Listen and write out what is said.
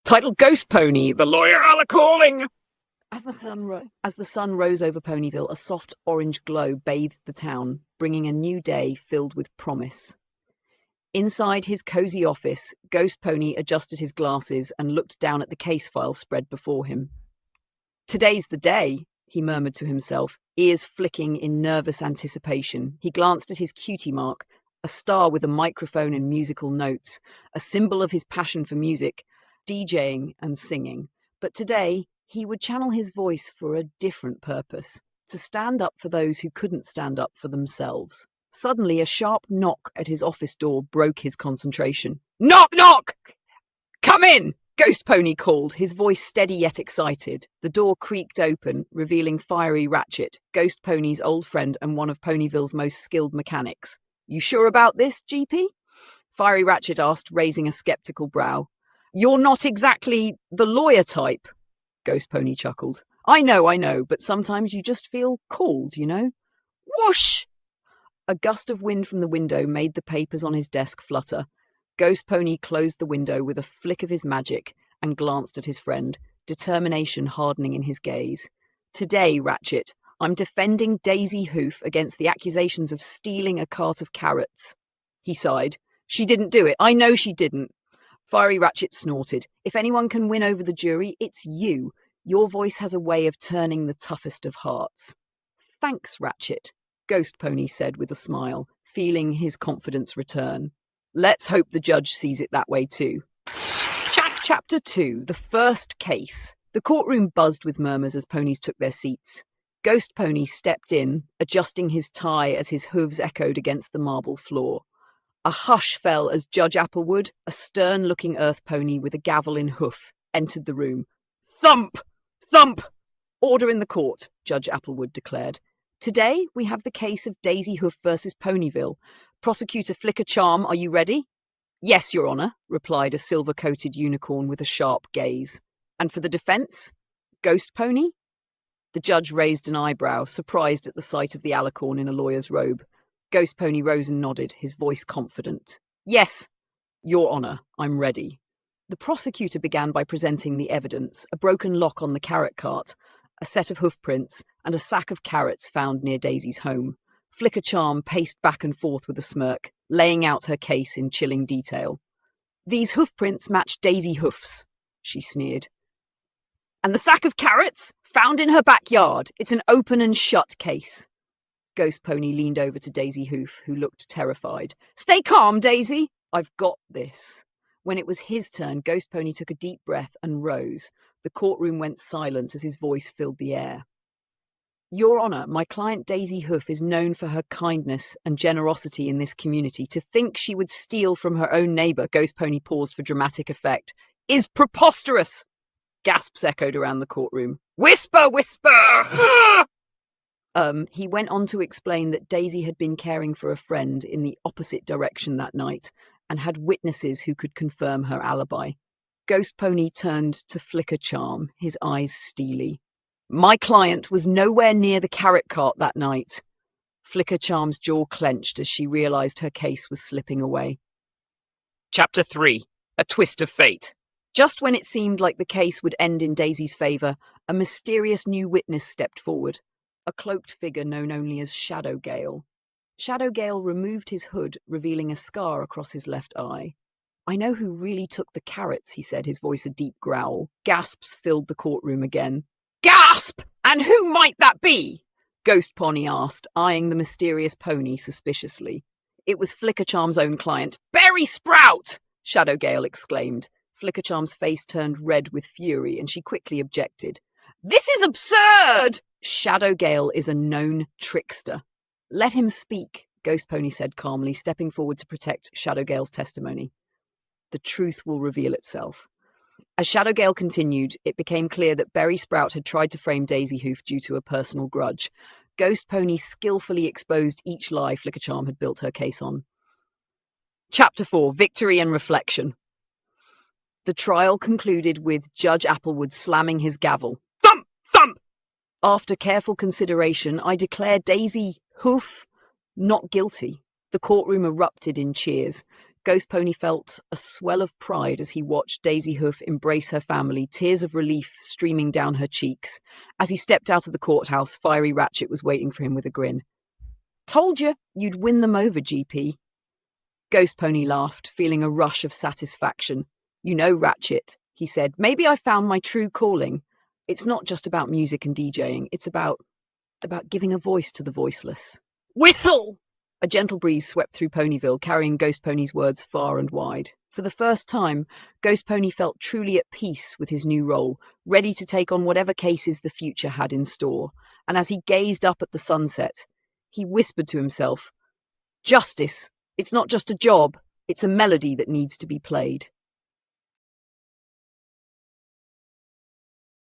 Title Ghost Pony, the lawyer are calling. As the sun rose over Ponyville, a soft orange glow bathed the town, bringing a new day filled with promise. Inside his cozy office, Ghost Pony adjusted his glasses and looked down at the case file spread before him. "Today's the day," he murmured to himself, ears flicking in nervous anticipation. He glanced at his cutie mark, a star with a microphone and musical notes, a symbol of his passion for music, DJing and singing. But today, he would channel his voice for a different purpose, to stand up for those who couldn't stand up for themselves. Suddenly, a sharp knock at his office door broke his concentration. "Knock, knock! Come in!" Ghost Pony called, his voice steady yet excited. The door creaked open, revealing Fiery Ratchet, Ghost Pony's old friend and one of Ponyville's most skilled mechanics. "You sure about this, GP?" Fiery Ratchet asked, raising a skeptical brow. "You're not exactly the lawyer type," Ghost Pony chuckled. I know, but sometimes you just feel called, you know?" Whoosh! A gust of wind from the window made the papers on his desk flutter. Ghost Pony closed the window with a flick of his magic and glanced at his friend, determination hardening in his gaze. "Today, Ratchet, I'm defending Daisy Hoof against the accusations of stealing a cart of carrots." He sighed. "She didn't do it. I know she didn't." Fiery Ratchet snorted. "If anyone can win over the jury, it's you. Your voice has a way of turning the toughest of hearts." "Thanks, Ratchet," Ghost Pony said with a smile, feeling his confidence return. "Let's hope the judge sees it that way too." Chapter 2, The First Case. The courtroom buzzed with murmurs as ponies took their seats. Ghost Pony stepped in, adjusting his tie as his hooves echoed against the marble floor. A hush fell as Judge Applewood, a stern-looking earth pony with a gavel in hoof, entered the room. "Thump! Thump! Order in the court," Judge Applewood declared. "Today we have the case of Daisy Hoof versus Ponyville. Prosecutor Flicker Charm, are you ready?" "Yes, Your Honor," replied a silver-coated unicorn with a sharp gaze. "And for the defense? Ghost Pony?" The judge raised an eyebrow, surprised at the sight of the alicorn in a lawyer's robe. Ghost Pony rose and nodded, his voice confident. "Yes, Your Honor, I'm ready." The prosecutor began by presenting the evidence: a broken lock on the carrot cart, a set of hoof prints, and a sack of carrots found near Daisy's home. Flicker Charm paced back and forth with a smirk, laying out her case in chilling detail. "These hoof prints match Daisy Hoof's," she sneered. "And the sack of carrots? Found in her backyard. It's an open and shut case." Ghost Pony leaned over to Daisy Hoof, who looked terrified. "Stay calm, Daisy. I've got this." When it was his turn, Ghost Pony took a deep breath and rose. The courtroom went silent as his voice filled the air. "Your Honor, my client Daisy Hoof is known for her kindness and generosity in this community. To think she would steal from her own neighbor," Ghost Pony paused for dramatic effect, "is preposterous." Gasps echoed around the courtroom. "Whisper, whisper!" He went on to explain that Daisy had been caring for a friend in the opposite direction that night and had witnesses who could confirm her alibi. Ghost Pony turned to Flicker Charm, his eyes steely. "My client was nowhere near the carrot cart that night." Flicker Charm's jaw clenched as she realized her case was slipping away. Chapter 3, A Twist of Fate. Just when it seemed like the case would end in Daisy's favor, a mysterious new witness stepped forward. A cloaked figure known only as Shadow Gale. Shadow Gale removed his hood, revealing a scar across his left eye. "I know who really took the carrots," he said, his voice a deep growl. Gasps filled the courtroom again. "Gasp! And who might that be?" Ghost Pony asked, eyeing the mysterious pony suspiciously. "It was Flicker Charm's own client." "Berry Sprout!" Shadow Gale exclaimed. Flicker Charm's face turned red with fury, and she quickly objected. "This is absurd!" "Shadow Gale is a known trickster." "Let him speak," Ghost Pony said calmly, stepping forward to protect Shadow Gale's testimony. "The truth will reveal itself." As Shadow Gale continued, it became clear that Berry Sprout had tried to frame Daisy Hoof due to a personal grudge. Ghost Pony skillfully exposed each lie Flicker Charm had built her case on. Chapter 4, Victory and Reflection. The trial concluded with Judge Applewood slamming his gavel. "Thump! Thump! After careful consideration, I declare Daisy Hoof not guilty." The courtroom erupted in cheers. Ghost Pony felt a swell of pride as he watched Daisy Hoof embrace her family, tears of relief streaming down her cheeks. As he stepped out of the courthouse, Fiery Ratchet was waiting for him with a grin. "Told you, you'd win them over, GP." Ghost Pony laughed, feeling a rush of satisfaction. "You know, Ratchet," he said, "maybe I found my true calling. It's not just about music and DJing, it's about giving a voice to the voiceless." Whistle! A gentle breeze swept through Ponyville, carrying Ghost Pony's words far and wide. For the first time, Ghost Pony felt truly at peace with his new role, ready to take on whatever cases the future had in store. And as he gazed up at the sunset, he whispered to himself, "Justice! It's not just a job, it's a melody that needs to be played."